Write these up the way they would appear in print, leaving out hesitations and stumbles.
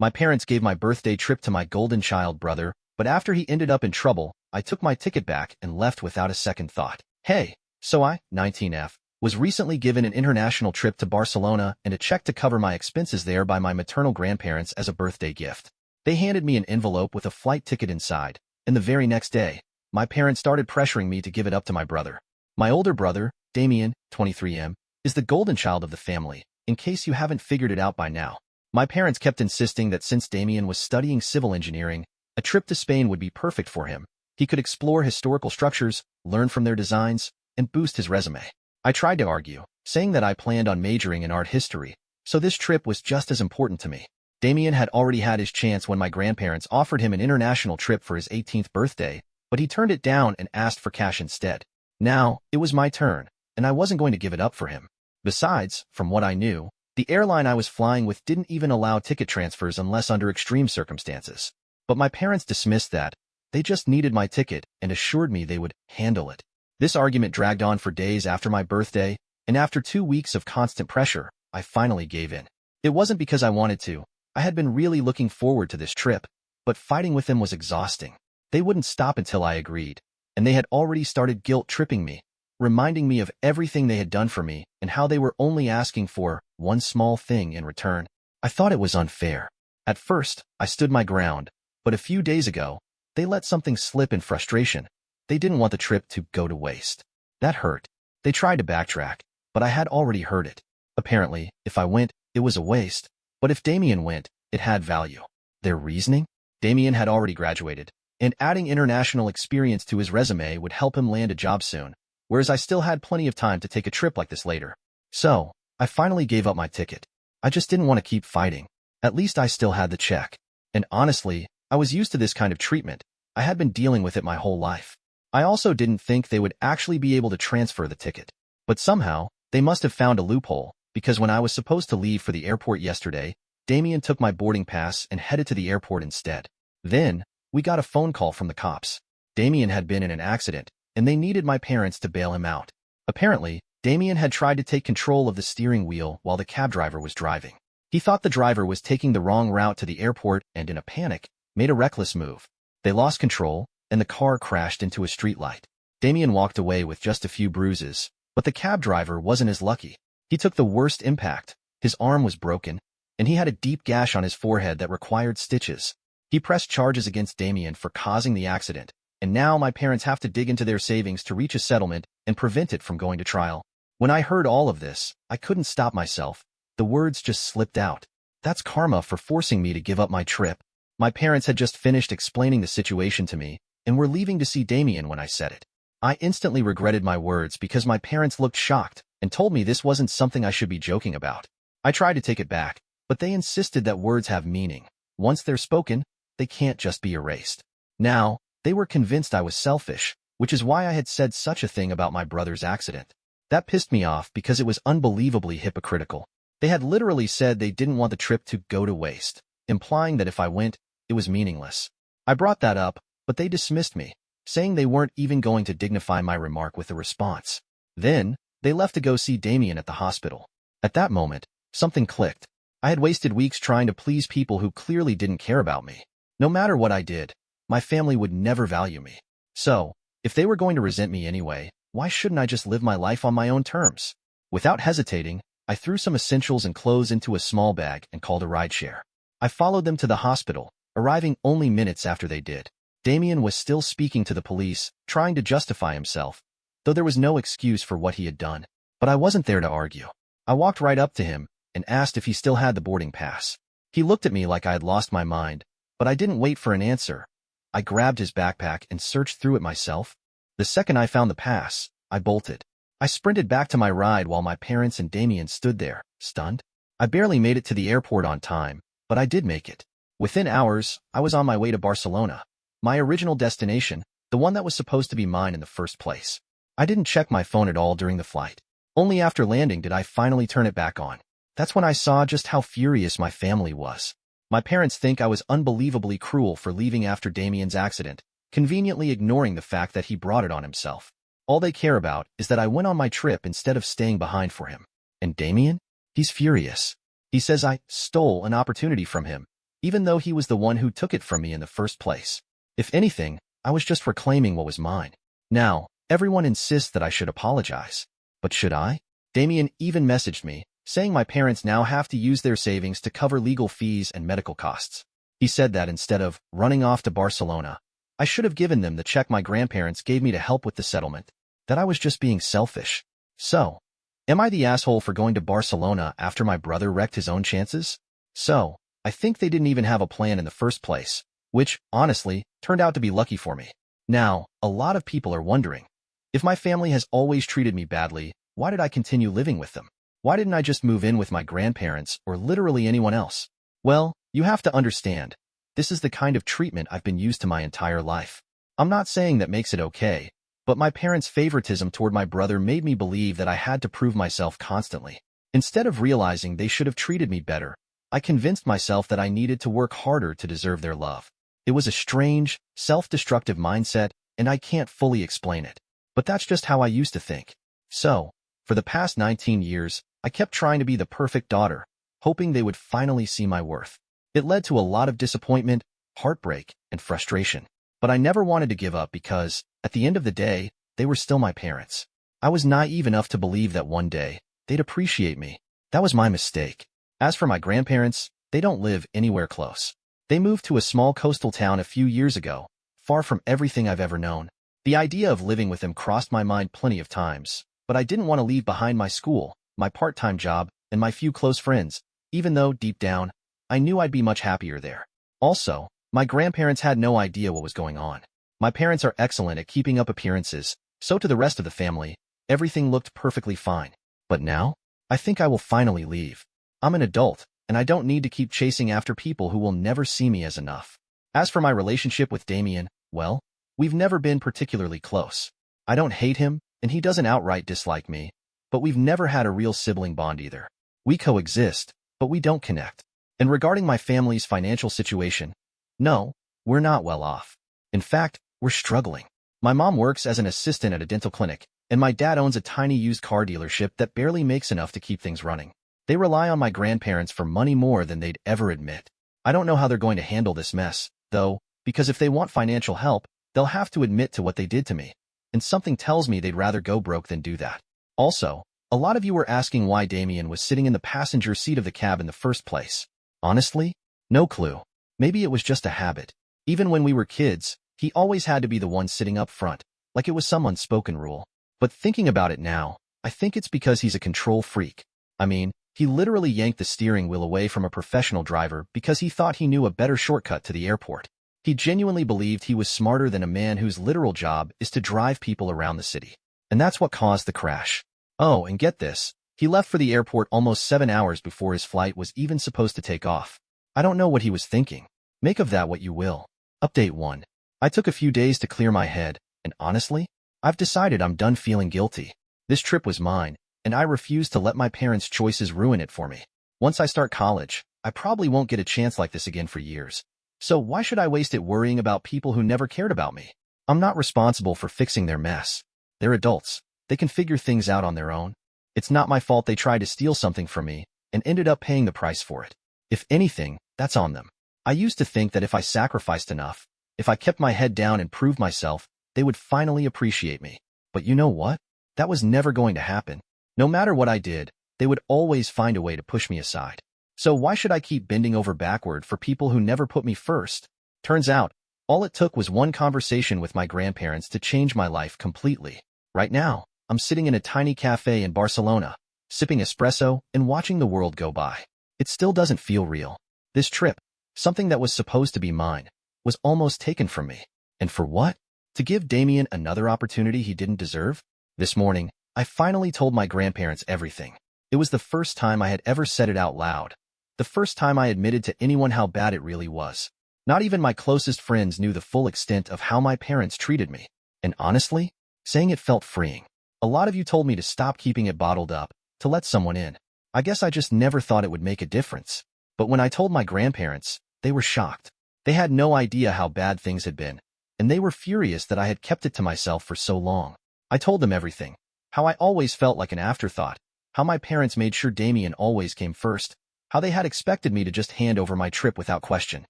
My parents gave my birthday trip to my golden child brother, but after he ended up in trouble, I took my ticket back and left without a second thought. Hey, so I, 19F, was recently given an international trip to Barcelona and a check to cover my expenses there by my maternal grandparents as a birthday gift. They handed me an envelope with a flight ticket inside, and the very next day, my parents started pressuring me to give it up to my brother. My older brother, Damien, 23M, is the golden child of the family, in case you haven't figured it out by now. My parents kept insisting that since Damien was studying civil engineering, a trip to Spain would be perfect for him. He could explore historical structures, learn from their designs, and boost his resume. I tried to argue, saying that I planned on majoring in art history, so this trip was just as important to me. Damien had already had his chance when my grandparents offered him an international trip for his 18th birthday, but he turned it down and asked for cash instead. Now, it was my turn, and I wasn't going to give it up for him. Besides, from what I knew, the airline I was flying with didn't even allow ticket transfers unless under extreme circumstances. But my parents dismissed that. They just needed my ticket and assured me they would handle it. This argument dragged on for days after my birthday, and after 2 weeks of constant pressure, I finally gave in. It wasn't because I wanted to. I had been really looking forward to this trip, but fighting with them was exhausting. They wouldn't stop until I agreed, and they had already started guilt-tripping me, reminding me of everything they had done for me and how they were only asking for one small thing in return. I thought it was unfair. At first, I stood my ground, but a few days ago, they let something slip in frustration. They didn't want the trip to go to waste. That hurt. They tried to backtrack, but I had already heard it. Apparently, if I went, it was a waste, but if Damien went, it had value. Their reasoning? Damien had already graduated, and adding international experience to his resume would help him land a job soon, whereas I still had plenty of time to take a trip like this later. So, I finally gave up my ticket. I just didn't want to keep fighting. At least I still had the check. And honestly, I was used to this kind of treatment. I had been dealing with it my whole life. I also didn't think they would actually be able to transfer the ticket. But somehow, they must have found a loophole, because when I was supposed to leave for the airport yesterday, Damien took my boarding pass and headed to the airport instead. Then, we got a phone call from the cops. Damien had been in an accident, and they needed my parents to bail him out. Apparently, Damien had tried to take control of the steering wheel while the cab driver was driving. He thought the driver was taking the wrong route to the airport and, in a panic, made a reckless move. They lost control, and the car crashed into a streetlight. Damien walked away with just a few bruises, but the cab driver wasn't as lucky. He took the worst impact. His arm was broken, and he had a deep gash on his forehead that required stitches. He pressed charges against Damien for causing the accident, and now my parents have to dig into their savings to reach a settlement and prevent it from going to trial. When I heard all of this, I couldn't stop myself. The words just slipped out. That's karma for forcing me to give up my trip. My parents had just finished explaining the situation to me, and were leaving to see Damien when I said it. I instantly regretted my words because my parents looked shocked and told me this wasn't something I should be joking about. I tried to take it back, but they insisted that words have meaning. Once they're spoken, they can't just be erased. Now, they were convinced I was selfish, which is why I had said such a thing about my brother's accident. That pissed me off because it was unbelievably hypocritical. They had literally said they didn't want the trip to go to waste, implying that if I went, it was meaningless. I brought that up, but they dismissed me, saying they weren't even going to dignify my remark with a response. Then, they left to go see Damien at the hospital. At that moment, something clicked. I had wasted weeks trying to please people who clearly didn't care about me. No matter what I did, my family would never value me. So, if they were going to resent me anyway, why shouldn't I just live my life on my own terms? Without hesitating, I threw some essentials and clothes into a small bag and called a rideshare. I followed them to the hospital, arriving only minutes after they did. Damien was still speaking to the police, trying to justify himself, though there was no excuse for what he had done. But I wasn't there to argue. I walked right up to him and asked if he still had the boarding pass. He looked at me like I had lost my mind, but I didn't wait for an answer. I grabbed his backpack and searched through it myself. The second I found the pass, I bolted. I sprinted back to my ride while my parents and Damien stood there, stunned. I barely made it to the airport on time, but I did make it. Within hours, I was on my way to Barcelona, my original destination, the one that was supposed to be mine in the first place. I didn't check my phone at all during the flight. Only after landing did I finally turn it back on. That's when I saw just how furious my family was. My parents think I was unbelievably cruel for leaving after Damien's accident, conveniently ignoring the fact that he brought it on himself. All they care about is that I went on my trip instead of staying behind for him. And Damien? He's furious. He says I stole an opportunity from him, even though he was the one who took it from me in the first place. If anything, I was just reclaiming what was mine. Now, everyone insists that I should apologize. But should I? Damien even messaged me, saying my parents now have to use their savings to cover legal fees and medical costs. He said that instead of running off to Barcelona, I should have given them the check my grandparents gave me to help with the settlement, that I was just being selfish. So, am I the asshole for going to Barcelona after my brother wrecked his own chances? So, I think they didn't even have a plan in the first place, which, honestly, turned out to be lucky for me. Now, a lot of people are wondering, if my family has always treated me badly, why did I continue living with them? Why didn't I just move in with my grandparents or literally anyone else? Well, you have to understand, this is the kind of treatment I've been used to my entire life. I'm not saying that makes it okay, but my parents' favoritism toward my brother made me believe that I had to prove myself constantly. Instead of realizing they should have treated me better, I convinced myself that I needed to work harder to deserve their love. It was a strange, self-destructive mindset, and I can't fully explain it. But that's just how I used to think. So, for the past 19 years, I kept trying to be the perfect daughter, hoping they would finally see my worth. It led to a lot of disappointment, heartbreak, and frustration. But I never wanted to give up because, at the end of the day, they were still my parents. I was naive enough to believe that one day, they'd appreciate me. That was my mistake. As for my grandparents, they don't live anywhere close. They moved to a small coastal town a few years ago, far from everything I've ever known. The idea of living with them crossed my mind plenty of times, but I didn't want to leave behind my school, my part-time job, and my few close friends, even though, deep down, I knew I'd be much happier there. Also, my grandparents had no idea what was going on. My parents are excellent at keeping up appearances, so to the rest of the family, everything looked perfectly fine. But now, I think I will finally leave. I'm an adult, and I don't need to keep chasing after people who will never see me as enough. As for my relationship with Damien, well, we've never been particularly close. I don't hate him, and he doesn't outright dislike me, but we've never had a real sibling bond either. We coexist, but we don't connect. And regarding my family's financial situation, no, we're not well off. In fact, we're struggling. My mom works as an assistant at a dental clinic, and my dad owns a tiny used car dealership that barely makes enough to keep things running. They rely on my grandparents for money more than they'd ever admit. I don't know how they're going to handle this mess, though, because if they want financial help, they'll have to admit to what they did to me. And something tells me they'd rather go broke than do that. Also, a lot of you were asking why Damien was sitting in the passenger seat of the cab in the first place. Honestly, no clue. Maybe it was just a habit. Even when we were kids, he always had to be the one sitting up front, like it was some unspoken rule. But thinking about it now, I think it's because he's a control freak. I mean, he literally yanked the steering wheel away from a professional driver because he thought he knew a better shortcut to the airport. He genuinely believed he was smarter than a man whose literal job is to drive people around the city. And that's what caused the crash. Oh, and get this, he left for the airport almost 7 hours before his flight was even supposed to take off. I don't know what he was thinking. Make of that what you will. Update 1. I took a few days to clear my head, and honestly, I've decided I'm done feeling guilty. This trip was mine, and I refuse to let my parents' choices ruin it for me. Once I start college, I probably won't get a chance like this again for years. So why should I waste it worrying about people who never cared about me? I'm not responsible for fixing their mess. They're adults. They can figure things out on their own. It's not my fault they tried to steal something from me and ended up paying the price for it. If anything, that's on them. I used to think that if I sacrificed enough, if I kept my head down and proved myself, they would finally appreciate me. But you know what? That was never going to happen. No matter what I did, they would always find a way to push me aside. So why should I keep bending over backward for people who never put me first? Turns out, all it took was one conversation with my grandparents to change my life completely. Right now, I'm sitting in a tiny cafe in Barcelona, sipping espresso and watching the world go by. It still doesn't feel real. This trip, something that was supposed to be mine, was almost taken from me. And for what? To give Damien another opportunity he didn't deserve? This morning, I finally told my grandparents everything. It was the first time I had ever said it out loud. The first time I admitted to anyone how bad it really was. Not even my closest friends knew the full extent of how my parents treated me. And honestly, saying it felt freeing. A lot of you told me to stop keeping it bottled up, to let someone in. I guess I just never thought it would make a difference. But when I told my grandparents, they were shocked. They had no idea how bad things had been, and they were furious that I had kept it to myself for so long. I told them everything. How I always felt like an afterthought. How my parents made sure Damien always came first. how they had expected me to just hand over my trip without question.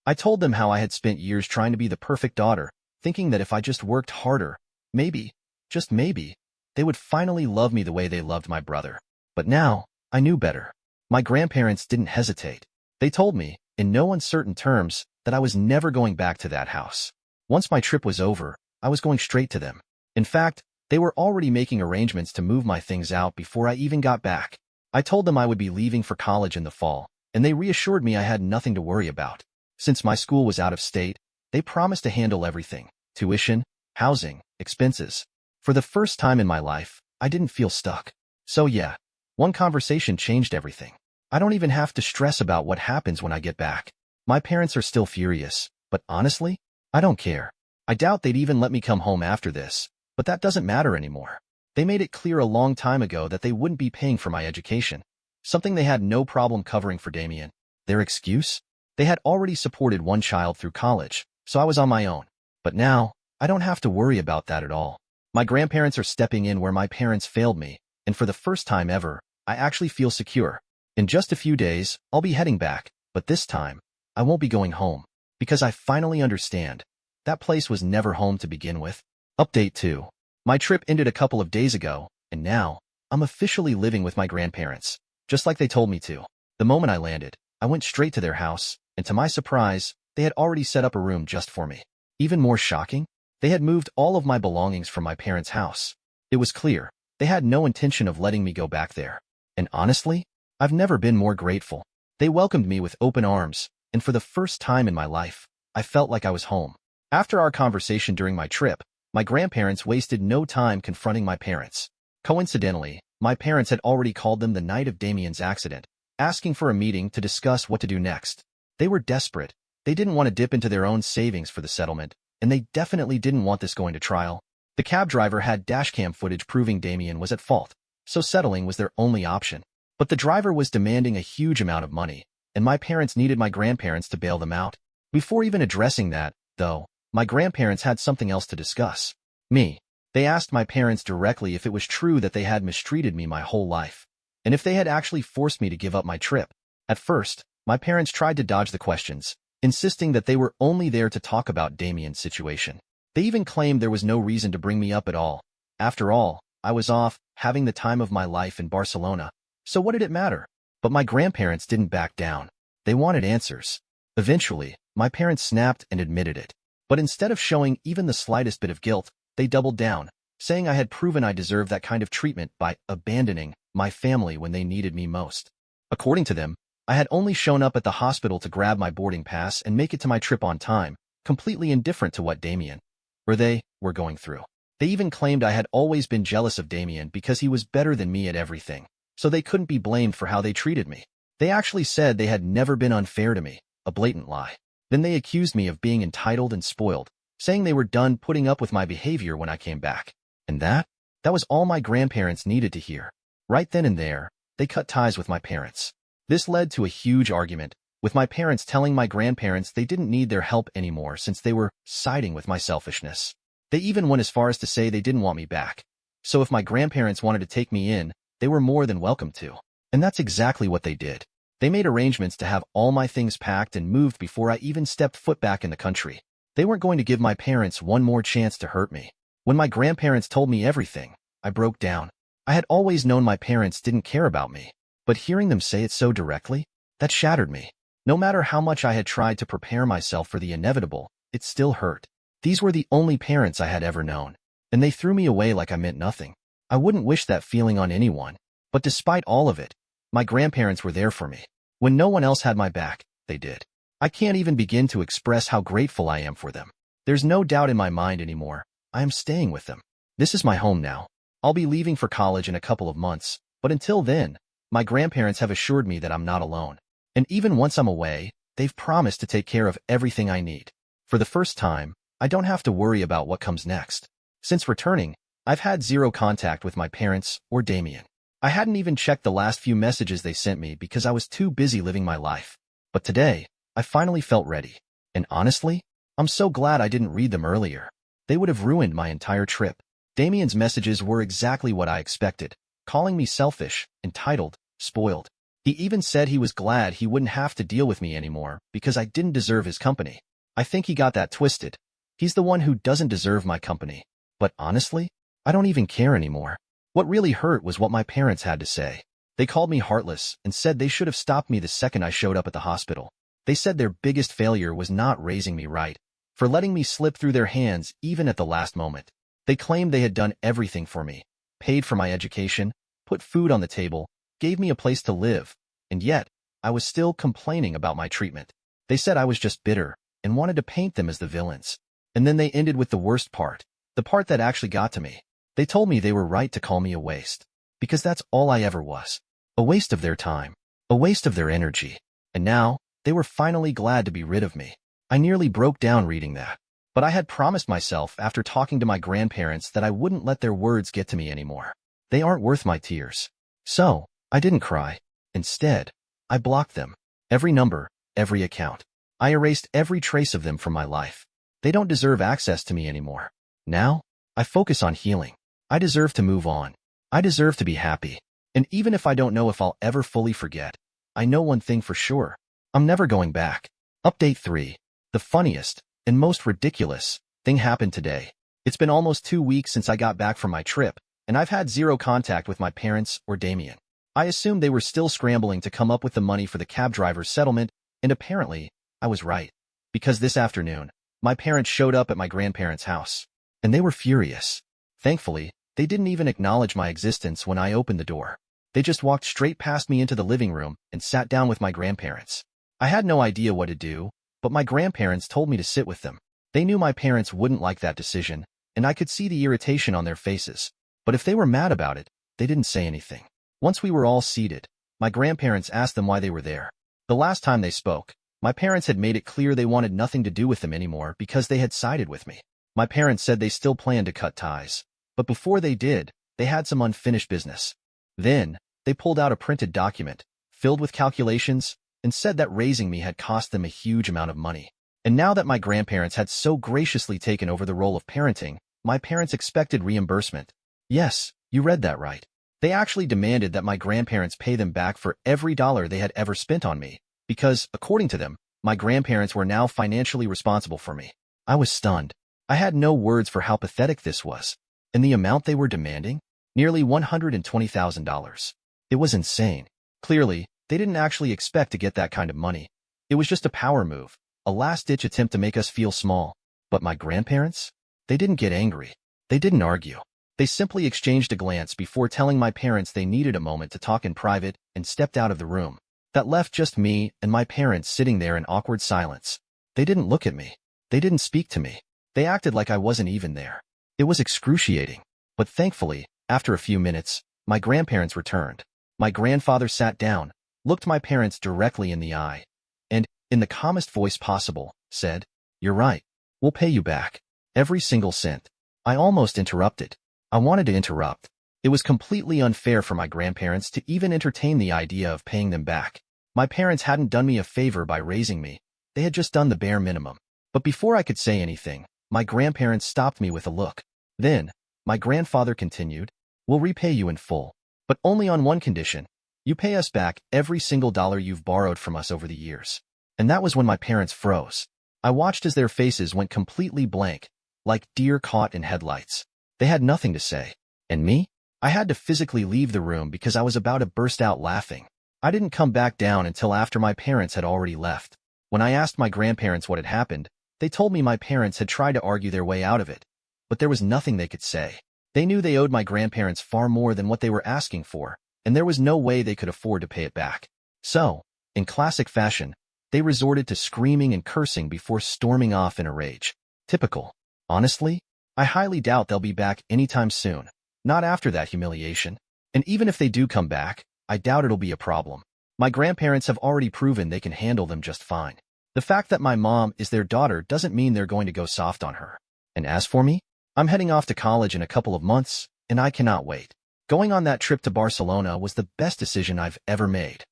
I told them how I had spent years trying to be the perfect daughter, thinking that if I just worked harder, maybe, just maybe, they would finally love me the way they loved my brother. But now, I knew better. My grandparents didn't hesitate. They told me, in no uncertain terms, that I was never going back to that house. Once my trip was over, I was going straight to them. In fact, they were already making arrangements to move my things out before I even got back. I told them I would be leaving for college in the fall, and they reassured me I had nothing to worry about. Since my school was out of state, they promised to handle everything: tuition, housing, expenses. For the first time in my life, I didn't feel stuck. So yeah, one conversation changed everything. I don't even have to stress about what happens when I get back. My parents are still furious, but honestly, I don't care. I doubt they'd even let me come home after this, but that doesn't matter anymore. They made it clear a long time ago that they wouldn't be paying for my education, something they had no problem covering for Damien. Their excuse? They had already supported one child through college, so I was on my own. But now, I don't have to worry about that at all. My grandparents are stepping in where my parents failed me, and for the first time ever, I actually feel secure. In just a few days, I'll be heading back, but this time, I won't be going home, because I finally understand. That place was never home to begin with. Update 2. My trip ended a couple of days ago, and now, I'm officially living with my grandparents, just like they told me to. The moment I landed, I went straight to their house, and to my surprise, they had already set up a room just for me. Even more shocking, they had moved all of my belongings from my parents' house. It was clear, they had no intention of letting me go back there. And honestly, I've never been more grateful. They welcomed me with open arms, and for the first time in my life, I felt like I was home. After our conversation during my trip, my grandparents wasted no time confronting my parents. Coincidentally, my parents had already called them the night of Damien's accident, asking for a meeting to discuss what to do next. They were desperate. They didn't want to dip into their own savings for the settlement, and they definitely didn't want this going to trial. The cab driver had dashcam footage proving Damien was at fault, so settling was their only option. But the driver was demanding a huge amount of money, and my parents needed my grandparents to bail them out. Before even addressing that, though, my grandparents had something else to discuss. Me. They asked my parents directly if it was true that they had mistreated me my whole life, and if they had actually forced me to give up my trip. At first, my parents tried to dodge the questions, insisting that they were only there to talk about Damien's situation. They even claimed there was no reason to bring me up at all. After all, I was off, having the time of my life in Barcelona, so what did it matter? But my grandparents didn't back down. They wanted answers. Eventually, my parents snapped and admitted it. But instead of showing even the slightest bit of guilt, they doubled down, saying I had proven I deserved that kind of treatment by abandoning my family when they needed me most. According to them, I had only shown up at the hospital to grab my boarding pass and make it to my trip on time, completely indifferent to what Damien or they were going through. They even claimed I had always been jealous of Damien because he was better than me at everything, so they couldn't be blamed for how they treated me. They actually said they had never been unfair to me, a blatant lie. Then they accused me of being entitled and spoiled, saying they were done putting up with my behavior when I came back. And that was all my grandparents needed to hear. Right then and there, they cut ties with my parents. This led to a huge argument, with my parents telling my grandparents they didn't need their help anymore since they were siding with my selfishness. They even went as far as to say they didn't want me back. So if my grandparents wanted to take me in, they were more than welcome to. And that's exactly what they did. They made arrangements to have all my things packed and moved before I even stepped foot back in the country. They weren't going to give my parents one more chance to hurt me. When my grandparents told me everything, I broke down. I had always known my parents didn't care about me, but hearing them say it so directly, that shattered me. No matter how much I had tried to prepare myself for the inevitable, it still hurt. These were the only parents I had ever known, and they threw me away like I meant nothing. I wouldn't wish that feeling on anyone, but despite all of it, my grandparents were there for me. When no one else had my back, they did. I can't even begin to express how grateful I am for them. There's no doubt in my mind anymore. I am staying with them. This is my home now. I'll be leaving for college in a couple of months, but until then, my grandparents have assured me that I'm not alone. And even once I'm away, they've promised to take care of everything I need. For the first time, I don't have to worry about what comes next. Since returning, I've had zero contact with my parents or Damien. I hadn't even checked the last few messages they sent me because I was too busy living my life. But today, I finally felt ready. And honestly, I'm so glad I didn't read them earlier. They would have ruined my entire trip. Damien's messages were exactly what I expected, calling me selfish, entitled, spoiled. He even said he was glad he wouldn't have to deal with me anymore because I didn't deserve his company. I think he got that twisted. He's the one who doesn't deserve my company. But honestly, I don't even care anymore. What really hurt was what my parents had to say. They called me heartless and said they should have stopped me the second I showed up at the hospital. They said their biggest failure was not raising me right, for letting me slip through their hands even at the last moment. They claimed they had done everything for me, paid for my education, put food on the table, gave me a place to live, and yet, I was still complaining about my treatment. They said I was just bitter and wanted to paint them as the villains. And then they ended with the worst part, the part that actually got to me. They told me they were right to call me a waste, because that's all I ever was. A waste of their time, a waste of their energy. And now, they were finally glad to be rid of me. I nearly broke down reading that. But I had promised myself after talking to my grandparents that I wouldn't let their words get to me anymore. They aren't worth my tears. So, I didn't cry. Instead, I blocked them. Every number, every account. I erased every trace of them from my life. They don't deserve access to me anymore. Now, I focus on healing. I deserve to move on. I deserve to be happy. And even if I don't know if I'll ever fully forget, I know one thing for sure. I'm never going back. Update 3. The funniest and most ridiculous thing happened today. It's been almost 2 weeks since I got back from my trip, and I've had zero contact with my parents or Damien. I assumed they were still scrambling to come up with the money for the cab driver's settlement, and apparently, I was right. Because this afternoon, my parents showed up at my grandparents' house, and they were furious. Thankfully, they didn't even acknowledge my existence when I opened the door. They just walked straight past me into the living room and sat down with my grandparents. I had no idea what to do, but my grandparents told me to sit with them. They knew my parents wouldn't like that decision, and I could see the irritation on their faces. But if they were mad about it, they didn't say anything. Once we were all seated, my grandparents asked them why they were there. The last time they spoke, my parents had made it clear they wanted nothing to do with them anymore because they had sided with me. My parents said they still planned to cut ties, but before they did, they had some unfinished business. Then, they pulled out a printed document, filled with calculations, and said that raising me had cost them a huge amount of money. And now that my grandparents had so graciously taken over the role of parenting, my parents expected reimbursement. Yes, you read that right. They actually demanded that my grandparents pay them back for every dollar they had ever spent on me, because, according to them, my grandparents were now financially responsible for me. I was stunned. I had no words for how pathetic this was. And the amount they were demanding? Nearly $120,000. It was insane. Clearly, they didn't actually expect to get that kind of money. It was just a power move, a last-ditch attempt to make us feel small. But my grandparents? They didn't get angry. They didn't argue. They simply exchanged a glance before telling my parents they needed a moment to talk in private and stepped out of the room. That left just me and my parents sitting there in awkward silence. They didn't look at me. They didn't speak to me. They acted like I wasn't even there. It was excruciating. But thankfully, after a few minutes, my grandparents returned. My grandfather sat down, looked my parents directly in the eye, and, in the calmest voice possible, said, "You're right. We'll pay you back. Every single cent." I almost interrupted. I wanted to interrupt. It was completely unfair for my grandparents to even entertain the idea of paying them back. My parents hadn't done me a favor by raising me. They had just done the bare minimum. But before I could say anything, my grandparents stopped me with a look. Then, my grandfather continued, "We'll repay you in full, but only on one condition. You pay us back every single dollar you've borrowed from us over the years." And that was when my parents froze. I watched as their faces went completely blank, like deer caught in headlights. They had nothing to say. And me? I had to physically leave the room because I was about to burst out laughing. I didn't come back down until after my parents had already left. When I asked my grandparents what had happened, they told me my parents had tried to argue their way out of it, but there was nothing they could say. They knew they owed my grandparents far more than what they were asking for, and there was no way they could afford to pay it back. So, in classic fashion, they resorted to screaming and cursing before storming off in a rage. Typical. Honestly, I highly doubt they'll be back anytime soon. Not after that humiliation. And even if they do come back, I doubt it'll be a problem. My grandparents have already proven they can handle them just fine. The fact that my mom is their daughter doesn't mean they're going to go soft on her. And as for me, I'm heading off to college in a couple of months, and I cannot wait. Going on that trip to Barcelona was the best decision I've ever made.